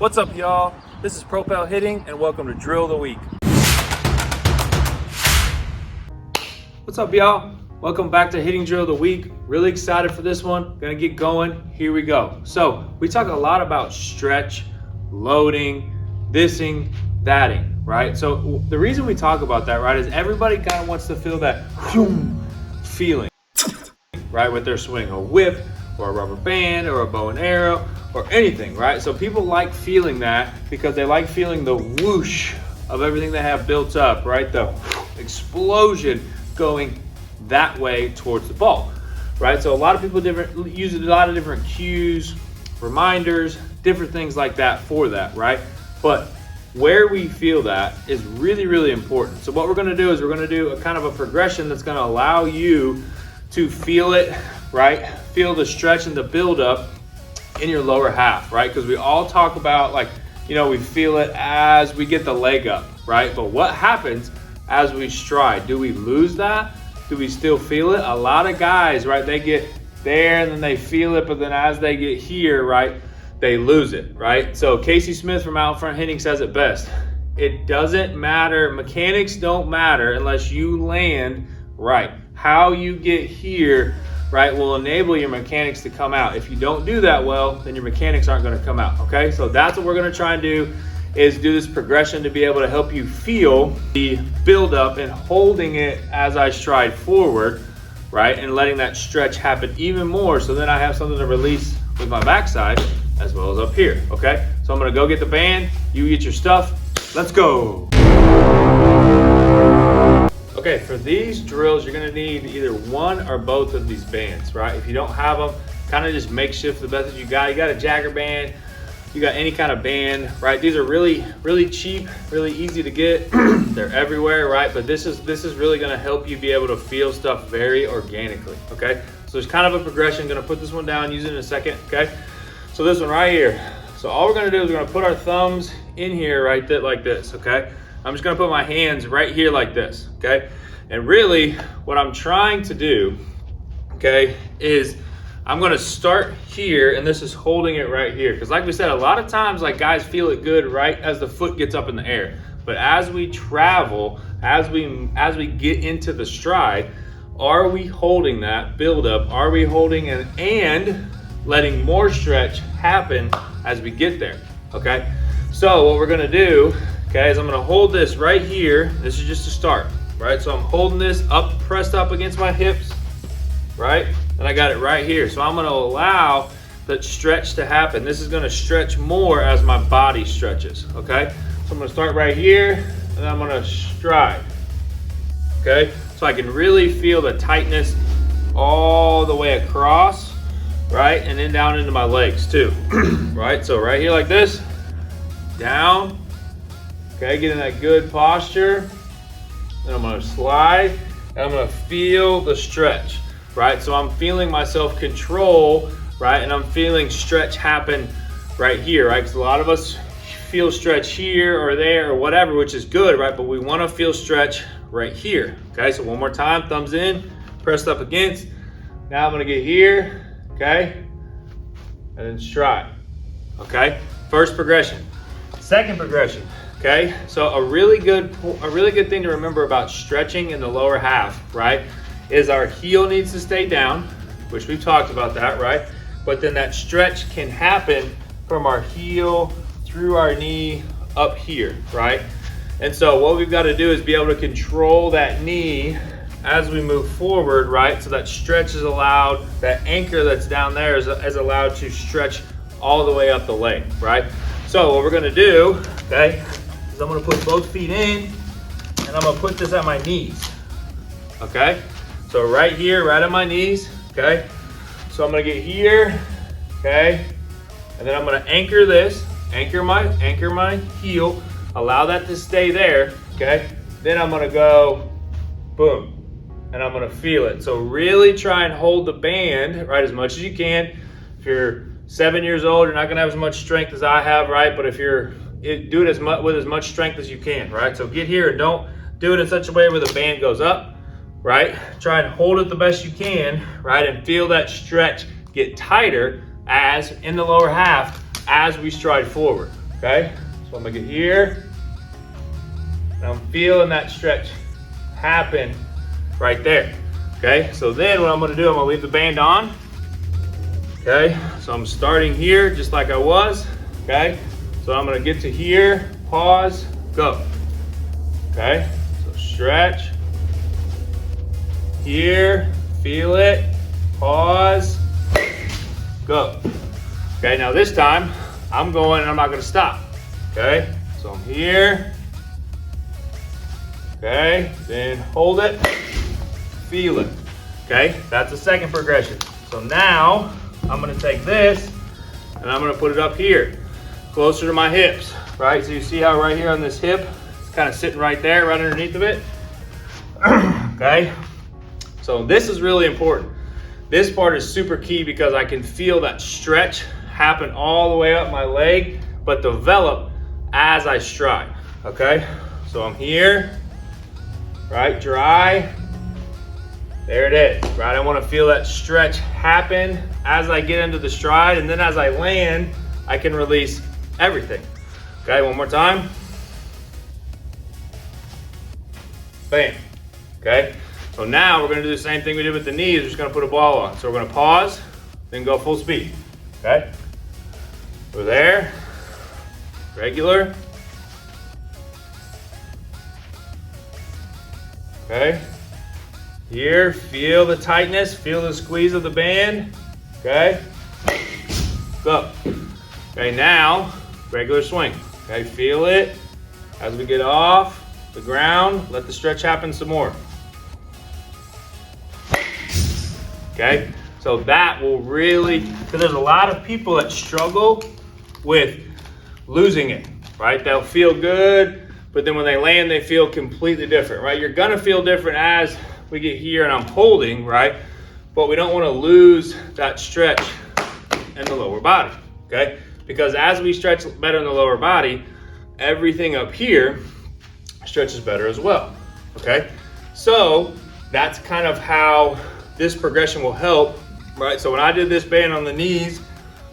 What's up, y'all? This is Propel Hitting, and welcome to Drill of the Week. What's up, y'all? Welcome back to Hitting Drill of the Week. Really excited for this one. Gonna get going. Here we go. So we talk a lot about stretch, loading, thising, thatting, right? So the reason we talk about that, right, is everybody kind of wants to feel that feeling, right, with their swing, a whip or a rubber band or a bow and arrow or anything, right? So people like feeling that because they like feeling the whoosh of everything they have built up, right? The explosion going that way towards the ball, right? So a lot of people use a lot of different cues, reminders, different things like that for that, right? But where we feel that is really, really important. So what we're gonna do is we're gonna do a kind of a progression that's gonna allow you to feel it, right? Feel the stretch and the build up in your lower half, right? Because we all talk about, like, you know, we feel it as we get the leg up, right? But what happens as we stride? Do we lose that? Do we still feel it? A lot of guys, right, they get there and then they feel it, but then as they get here, right, they lose it, right? So Casey Smith from Out Front Hitting says it best. It doesn't matter, mechanics don't matter unless you land right. How you get here, right, will enable your mechanics to come out. If you don't do that well, then your mechanics aren't gonna come out, okay? So that's what we're gonna try and do, is do this progression to be able to help you feel the buildup and holding it as I stride forward, right? And letting that stretch happen even more, so then I have something to release with my backside as well as up here, okay? So I'm gonna go get the band, you get your stuff, let's go. Okay, for these drills, you're gonna need either one or both of these bands, right? If you don't have them, kind of just makeshift the best that you got. You got a Jagger band, you got any kind of band, right? These are really, really cheap, really easy to get. They're everywhere, right? But this is really gonna help you be able to feel stuff very organically, okay? So there's kind of a progression. Gonna put this one down, use it in a second, okay? So this one right here. So all we're gonna do is we're gonna put our thumbs in here, right, like this, okay? I'm just gonna put my hands right here like this, okay? And really, what I'm trying to do, okay, is I'm gonna start here, and this is holding it right here. Because like we said, a lot of times, like, guys feel it good right as the foot gets up in the air. But as we travel, as we get into the stride, are we holding that build up? Are we holding and letting more stretch happen as we get there, okay? So what we're gonna do, okay, is I'm gonna hold this right here. This is just a start, right? So I'm holding this up, pressed up against my hips, right? And I got it right here. So I'm gonna allow that stretch to happen. This is gonna stretch more as my body stretches, okay? So I'm gonna start right here, and I'm gonna stride, okay? So I can really feel the tightness all the way across, right? And then down into my legs too, right? So right here like this, down, okay, get in that good posture. Then I'm gonna slide, and I'm gonna feel the stretch, right? So I'm feeling myself control, right? And I'm feeling stretch happen right here, right? Because a lot of us feel stretch here or there or whatever, which is good, right? But we wanna feel stretch right here, okay? So one more time, thumbs in, pressed up against. Now I'm gonna get here, okay? And then stride, okay? First progression. Second progression, okay? So a really good thing to remember about stretching in the lower half, right, is our heel needs to stay down, which we've talked about that, right? But then that stretch can happen from our heel through our knee up here, right? And so what we've got to do is be able to control that knee as we move forward, right? So that stretch is allowed, that anchor that's down there is allowed to stretch all the way up the leg, right? So what we're gonna do, okay, is I'm gonna put both feet in, and I'm gonna put this at my knees, okay? So right here, right at my knees, okay? So I'm gonna get here, okay? And then I'm gonna anchor this, anchor my heel, allow that to stay there, okay? Then I'm gonna go, boom, and I'm gonna feel it. So really try and hold the band, right, as much as you can. If you're 7 years old, you're not gonna have as much strength as I have, right? But if do it with as much strength as you can, right? So get here and don't do it in such a way where the band goes up, right? Try and hold it the best you can, right? And feel that stretch get tighter as in the lower half as we stride forward, okay? So I'm gonna get here, and I'm feeling that stretch happen right there, okay? So then what I'm gonna do, I'm gonna leave the band on, okay? So I'm starting here just like I was, okay? So I'm gonna get to here, pause, go, okay? So stretch, here, feel it, pause, go. Okay, now this time, I'm going and I'm not gonna stop, okay? So I'm here, okay? Then hold it, feel it, okay? That's the second progression. So now, I'm gonna take this and I'm gonna put it up here, closer to my hips, right? So you see how right here on this hip, it's kind of sitting right there, right underneath of it, okay? So this is really important. This part is super key because I can feel that stretch happen all the way up my leg, but develop as I stride, okay? So I'm here, right, dry, there it is, right? I wanna feel that stretch happen as I get into the stride, and then as I land, I can release everything. Okay, one more time. Bam, okay? So now we're gonna do the same thing we did with the knees, we're just gonna put a ball on. So we're gonna pause, then go full speed, okay? We're there, regular. Okay, here, feel the tightness, feel the squeeze of the band, okay? Go. Okay, now, regular swing, okay? Feel it as we get off the ground, let the stretch happen some more. Okay, so that will really, because there's a lot of people that struggle with losing it, right? They'll feel good, but then when they land, they feel completely different, right? You're gonna feel different as we get here and I'm holding, right? But we don't wanna lose that stretch in the lower body, okay? Because as we stretch better in the lower body, everything up here stretches better as well, okay? So that's kind of how this progression will help, right? So when I did this band on the knees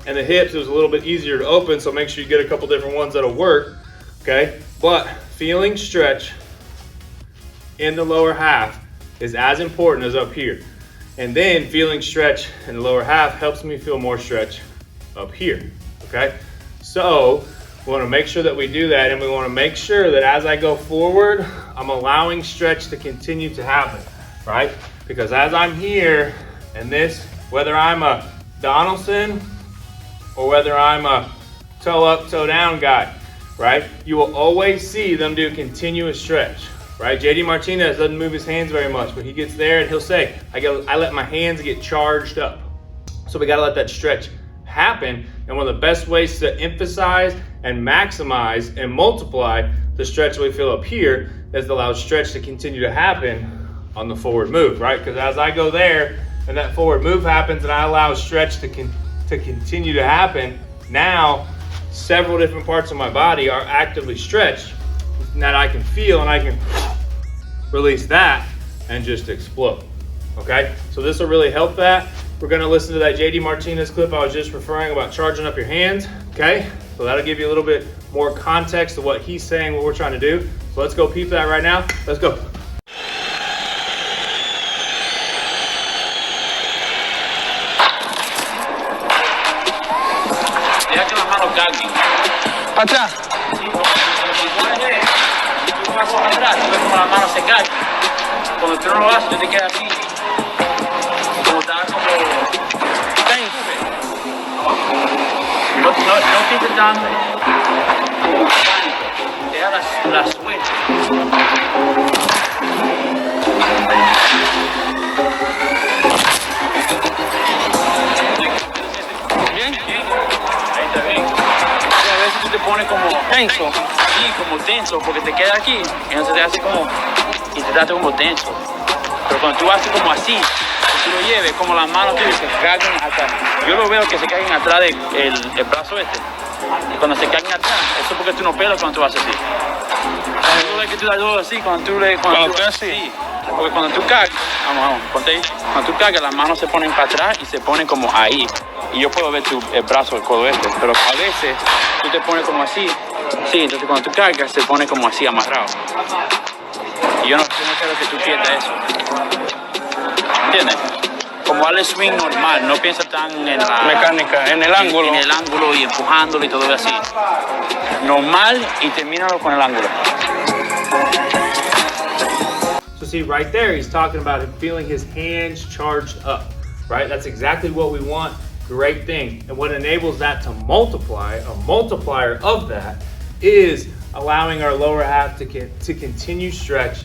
and the hips, it was a little bit easier to open, so make sure you get a couple different ones that'll work, okay? But feeling stretch in the lower half is as important as up here. And then feeling stretch in the lower half helps me feel more stretch up here, okay? So we wanna make sure that we do that, and we wanna make sure that as I go forward, I'm allowing stretch to continue to happen, right? Because as I'm here, and this, whether I'm a Donaldson or whether I'm a toe up, toe down guy, right? You will always see them do continuous stretch, right? JD Martinez doesn't move his hands very much, but he gets there and he'll say, I let my hands get charged up. So we gotta let that stretch happen. And one of the best ways to emphasize and maximize and multiply the stretch we feel up here is to allow stretch to continue to happen on the forward move, right? Because as I go there and that forward move happens and I allow stretch to continue to happen, now several different parts of my body are actively stretched that I can feel, and I can release that and just explode, okay? So this will really help that. We're gonna listen to that JD Martinez clip I was just referring about charging up your hands, okay? So that'll give you a little bit more context to what he's saying, what we're trying to do. So let's go peep that right now. Let's go. Deja que las manos carguen. Atrás. Sí, como si tú vas atrás, tú ves como las manos se cargan. Cuando tú no lo haces, tú te quedas así. Como estás como tenso. No te intentando. Deja la suelta. Te pone como Tenso. Sí, como tenso, porque te queda aquí y entonces te hace como, y te hace como tenso. Pero cuando tú haces como así, tú lo lleves, como las manos tuyas se cargan atrás. Yo lo veo que se caen atrás del brazo este. Y cuando se caen atrás, eso es porque tú no pelas cuando tú haces así. Tú ves que tú das todo así, cuando tú estoy así. Sí, Porque cuando tú cargas, vamos, ponte ahí. Cuando tú cargas, las manos se ponen para atrás y se ponen como ahí. Y yo puedo ver el brazo, el codo este, pero a veces tú te pones como así. Sí, entonces cuando tú cargas, se pone como así, amarrado. Y yo no quiero que tú pierdas eso. ¿Entiendes? Como darle swing normal, no piensa tan en la Mecánica, en el ángulo. En el ángulo y empujándolo y todo así. Normal y termínalo con el ángulo. So see right there, he's talking about him feeling his hands charged up, right? That's exactly what we want. Great thing. And what enables that to multiply, a multiplier of that, is allowing our lower half to continue stretch,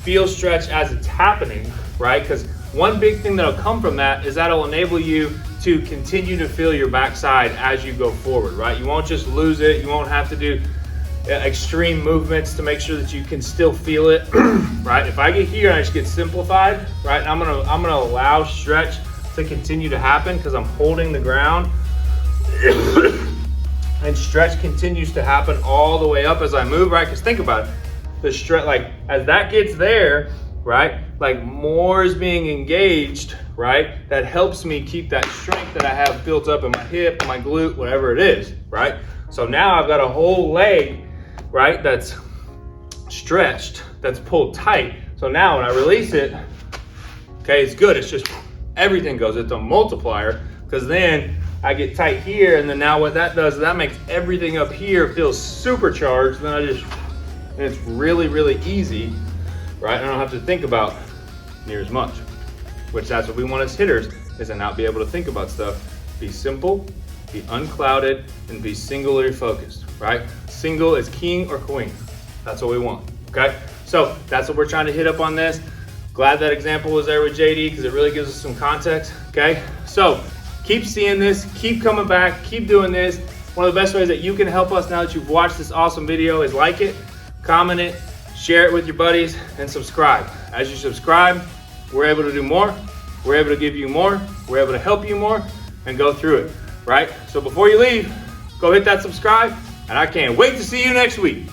feel stretch as it's happening, right? Because one big thing that'll come from that is that'll enable you to continue to feel your backside as you go forward, right? You won't just lose it. You won't have to do extreme movements to make sure that you can still feel it, right? If I get here and I just get simplified, right, I'm gonna allow stretch to continue to happen because I'm holding the ground, and stretch continues to happen all the way up as I move, right? Because think about it, the stretch, like as that gets there, right, like more is being engaged, right? That helps me keep that strength that I have built up in my hip, my glute, whatever it is, right? So now I've got a whole leg, right, that's stretched, that's pulled tight. So now when I release it, okay, it's good. It's just everything goes. It's a multiplier because then I get tight here, and then now what that does is that makes everything up here feel supercharged. Then and it's really, really easy, right? I don't have to think about near as much, which that's what we want as hitters, is to not be able to think about stuff. Be simple, be unclouded, and be singularly focused, right? Single is king or queen. That's what we want, okay? So that's what we're trying to hit up on this. Glad that example was there with JD because it really gives us some context, okay? So keep seeing this, keep coming back, keep doing this. One of the best ways that you can help us now that you've watched this awesome video is like it, comment it, share it with your buddies, and subscribe. As you subscribe, we're able to do more, we're able to give you more, we're able to help you more, and go through it, right? So before you leave, go hit that subscribe, and I can't wait to see you next week.